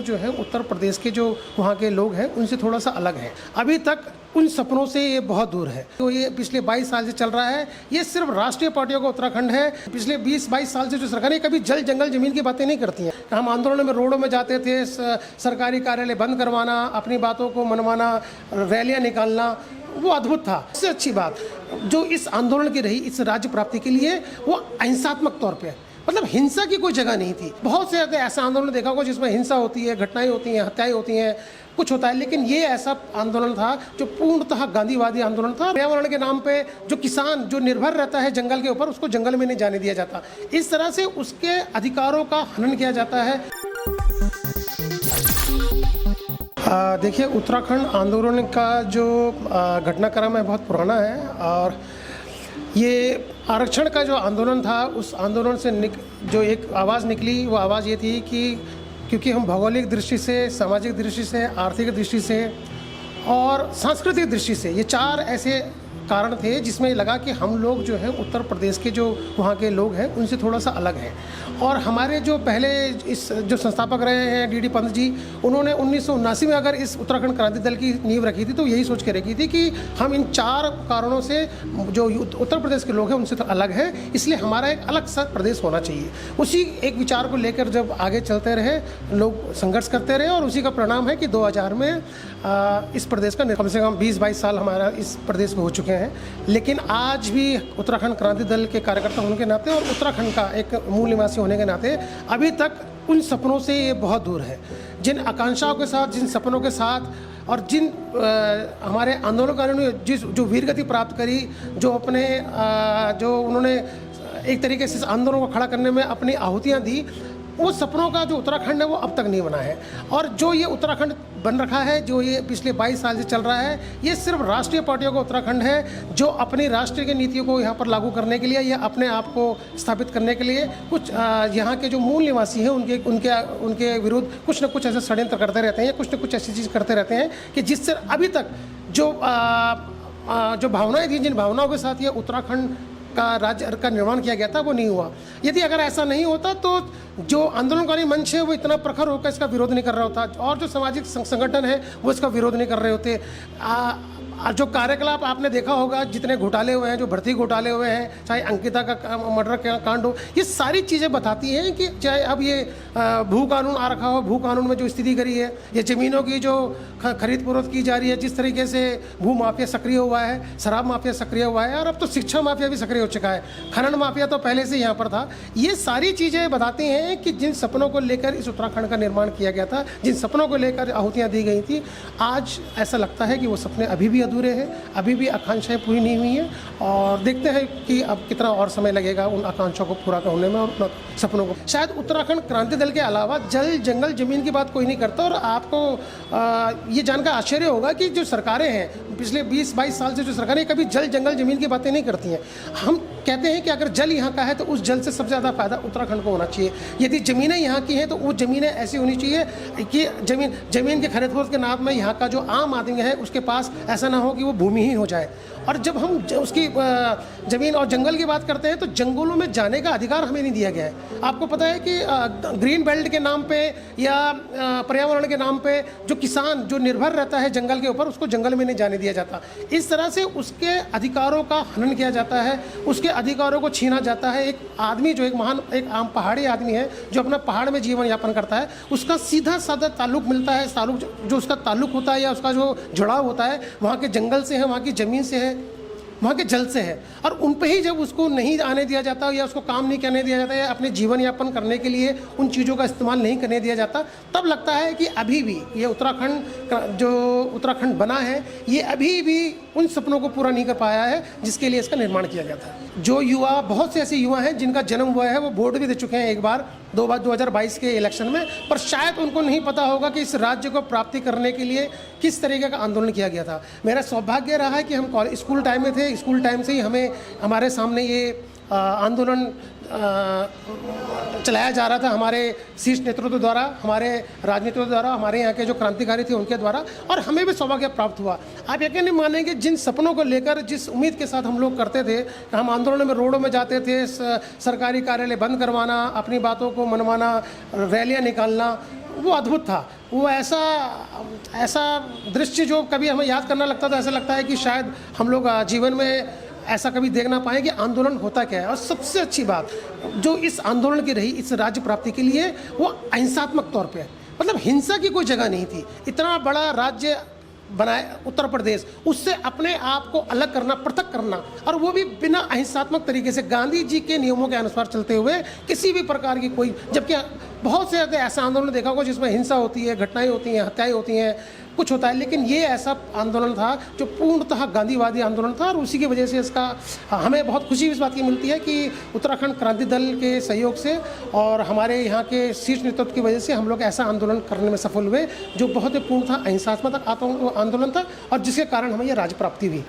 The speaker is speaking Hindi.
जो है उत्तर प्रदेश के जो वहाँ के लोग हैं उनसे थोड़ा सा अलग है। अभी तक उन सपनों से ये बहुत दूर है। तो ये पिछले 22 साल से चल रहा है। ये सिर्फ राष्ट्रीय पार्टियों का उत्तराखंड है। पिछले 20-22 साल से जो सरकारें कभी जल जंगल जमीन की बातें नहीं करती हैं। हम आंदोलन में रोडों में जाते थे, सरकारी कार्यालय बंद करवाना, अपनी बातों को मनवाना, रैलियाँ निकालना, वो अद्भुत था। सबसे अच्छी बात जो इस आंदोलन की रही इस राज्य प्राप्ति के लिए, वो अहिंसात्मक तौर पे, मतलब हिंसा की कोई जगह नहीं थी। बहुत से ऐसा आंदोलन देखा होगा जिसमें हिंसा होती है, घटनाएं होती हैं, हत्याएं होती हैं, कुछ होता है, लेकिन ये ऐसा आंदोलन था जो पूर्णतः गांधीवादी आंदोलन था। पर्यावरण के नाम पे जो किसान जो निर्भर रहता है जंगल के ऊपर, उसको जंगल में नहीं जाने दिया जाता। इस तरह से उसके अधिकारों का हनन किया जाता है। देखिए, उत्तराखंड आंदोलन का जो घटनाक्रम है बहुत पुराना है, और ये आरक्षण का जो आंदोलन था, उस आंदोलन से जो एक आवाज़ निकली, वो आवाज़ ये थी कि क्योंकि हम भौगोलिक दृष्टि से, सामाजिक दृष्टि से, आर्थिक दृष्टि से और सांस्कृतिक दृष्टि से, ये 4 ऐसे कारण थे जिसमें लगा कि हम लोग जो है उत्तर प्रदेश के जो वहाँ के लोग हैं उनसे थोड़ा सा अलग हैं। और हमारे जो पहले इस जो संस्थापक रहे हैं डी पंत जी, उन्होंने 1979 में अगर इस उत्तराखंड क्रांति दल की नींव रखी थी तो यही सोच के रखी थी कि हम इन 4 कारणों से जो उत्तर प्रदेश के लोग हैं उनसे तो अलग हैं, इसलिए हमारा एक अलग सा प्रदेश होना चाहिए। उसी एक विचार को लेकर जब आगे चलते रहे, लोग संघर्ष करते रहे, और उसी का परिणाम है कि 2000 में इस प्रदेश का कम से कम 20-22 साल हमारा इस प्रदेश में हो चुके हैं। लेकिन आज भी उत्तराखंड क्रांति दल के कार्यकर्ता होने के नाते और उत्तराखंड का एक मूल निवासी होने के नाते अभी तक उन सपनों से ये बहुत दूर है। जिन आकांक्षाओं के साथ, जिन सपनों के साथ और जिन हमारे आंदोलनकारियों ने जो वीरगति प्राप्त करी, जो अपने जो उन्होंने एक तरीके से इस आंदोलन को खड़ा करने में अपनी आहुतियाँ दी, वो सपनों का जो उत्तराखंड है वो अब तक नहीं बना है। और जो ये उत्तराखंड बन रखा है, जो ये पिछले 22 साल से चल रहा है, ये सिर्फ राष्ट्रीय पार्टियों का उत्तराखंड है, जो अपनी राष्ट्र की नीतियों को यहाँ पर लागू करने के लिए या अपने आप को स्थापित करने के लिए कुछ यहाँ के जो मूल निवासी हैं उनके विरुद्ध कुछ न कुछ ऐसे षड्यंत्र करते रहते हैं, कुछ न कुछ ऐसी चीज़ करते रहते हैं कि जिससे अभी तक जो भावनाएं थी, जिन भावनाओं के साथ ये उत्तराखंड का राज्य का निर्माण किया गया था, वो नहीं हुआ। यदि अगर ऐसा नहीं होता तो जो आंदोलनकारी मंच है वो इतना प्रखर होकर इसका विरोध नहीं कर रहा होता, और जो सामाजिक संगठन है वो इसका विरोध नहीं कर रहे होते। जो कार्यकलाप आपने देखा होगा, जितने घोटाले हुए हैं, जो भर्ती घोटाले हुए हैं, चाहे अंकिता का मर्डर का कांड हो, ये सारी चीज़ें बताती हैं कि चाहे अब ये भू कानून आ रखा हो, भू कानून में जो स्थिति करी है, ये ज़मीनों की जो खरीद फरोख्त की जा रही है, जिस तरीके से भू माफिया सक्रिय हुआ है, शराब माफिया सक्रिय हुआ है, और अब तो शिक्षा माफिया भी सक्रिय हो चुका है, खनन माफिया तो पहले से यहाँ पर था। ये सारी चीज़ें बताती हैं कि जिन सपनों को लेकर इस उत्तराखंड का निर्माण किया गया था, जिन सपनों को लेकर आहुतियाँ दी गई थी, आज ऐसा लगता है कि वो सपने अभी भी अधूरे हैं, अभी भी आकांक्षाएं पूरी नहीं हुई हैं, और देखते हैं कि अब कितना और समय लगेगा उन आकांक्षाओं को पूरा होने में और सपनों को। शायद उत्तराखंड क्रांति दल के अलावा जल जंगल जमीन की बात कोई नहीं करता, और आपको ये जानकर आश्चर्य होगा कि जो सरकारें हैं पिछले 20-22 साल से, जो सरकारें कभी जल जंगल जमीन की बातें नहीं करती हैं। हम कहते हैं कि अगर जल यहाँ का है तो उस जल से सबसे ज़्यादा फायदा उत्तराखंड को होना चाहिए। यदि ज़मीनें यहाँ की हैं तो वो ज़मीनें ऐसी होनी चाहिए कि ज़मीन के खरीद फरोख्त के नाम में यहाँ का जो आम आदमी है उसके पास ऐसा ना हो कि वो भूमिहीन हो जाए। और जब हम उसकी ज़मीन और जंगल की बात करते हैं तो जंगलों में जाने का अधिकार हमें नहीं दिया गया है। आपको पता है कि ग्रीन बेल्ट के नाम पे या पर्यावरण के नाम पे जो किसान जो निर्भर रहता है जंगल के ऊपर, उसको जंगल में नहीं जाने दिया जाता। इस तरह से उसके अधिकारों का हनन किया जाता है, उसके अधिकारों को छीना जाता है। एक आदमी जो एक आम पहाड़ी आदमी है जो अपना पहाड़ में जीवन यापन करता है, उसका सीधा साधा ताल्लुक मिलता है, जो उसका ताल्लुक होता है या उसका जो जुड़ाव होता है वहाँ के जंगल से है, वहाँ की ज़मीन से है, वहाँ के जल से है। और उन पे ही जब उसको नहीं आने दिया जाता या उसको काम नहीं करने दिया जाता या अपने जीवन यापन करने के लिए उन चीज़ों का इस्तेमाल नहीं करने दिया जाता, तब लगता है कि अभी भी ये उत्तराखंड बना है, ये अभी भी उन सपनों को पूरा नहीं कर पाया है जिसके लिए इसका निर्माण किया गया था। जो युवा, बहुत से ऐसे युवा हैं जिनका जन्म हुआ है, वो वोट भी दे चुके हैं एक बार 2022 के इलेक्शन में, पर शायद उनको नहीं पता होगा कि इस राज्य को प्राप्ति करने के लिए किस तरीके का आंदोलन किया गया था। मेरा सौभाग्य रहा है कि हम स्कूल टाइम में थे, स्कूल टाइम से ही हमारे सामने ये आंदोलन चलाया जा रहा था हमारे शीर्ष नेतृत्व द्वारा, हमारे राजनीतियों द्वारा, हमारे यहाँ के जो क्रांतिकारी थे उनके द्वारा, और हमें भी सौभाग्य प्राप्त हुआ। आप यकीन नहीं मानेंगे, जिन सपनों को लेकर, जिस उम्मीद के साथ हम लोग करते थे, हम आंदोलन में रोडों में जाते थे, सरकारी कार्यालय बंद करवाना, अपनी बातों को मनवाना, रैलियाँ निकालना, वो अद्भुत था। वो ऐसा ऐसा दृश्य जो कभी हमें याद करना लगता था, ऐसा लगता है कि शायद हम लोग जीवन में ऐसा कभी देख ना पाए कि आंदोलन होता क्या है। और सबसे अच्छी बात जो इस आंदोलन की रही इस राज्य प्राप्ति के लिए, वो अहिंसात्मक तौर पे, मतलब हिंसा की कोई जगह नहीं थी। इतना बड़ा राज्य बनाए उत्तर प्रदेश, उससे अपने आप को अलग करना, पृथक करना, और वो भी बिना अहिंसात्मक तरीके से गांधी जी के नियमों के अनुसार चलते हुए, किसी भी प्रकार की कोई, जबकि बहुत से ऐसा आंदोलन देखा होगा जिसमें हिंसा होती है, घटनाएं होती हैं, हत्याएं होती हैं, कुछ होता है, लेकिन ये ऐसा आंदोलन था जो पूर्णतः गांधीवादी आंदोलन था। और उसी की वजह से इसका हमें बहुत खुशी इस बात की मिलती है कि उत्तराखंड क्रांति दल के सहयोग से और हमारे यहाँ के शीर्ष नेतृत्व की वजह से हम लोग ऐसा आंदोलन करने में सफल हुए जो बहुत ही पूर्णतः अहिंसात्मक आंदोलन था और जिसके कारण हमें यह राज्य प्राप्ति हुई।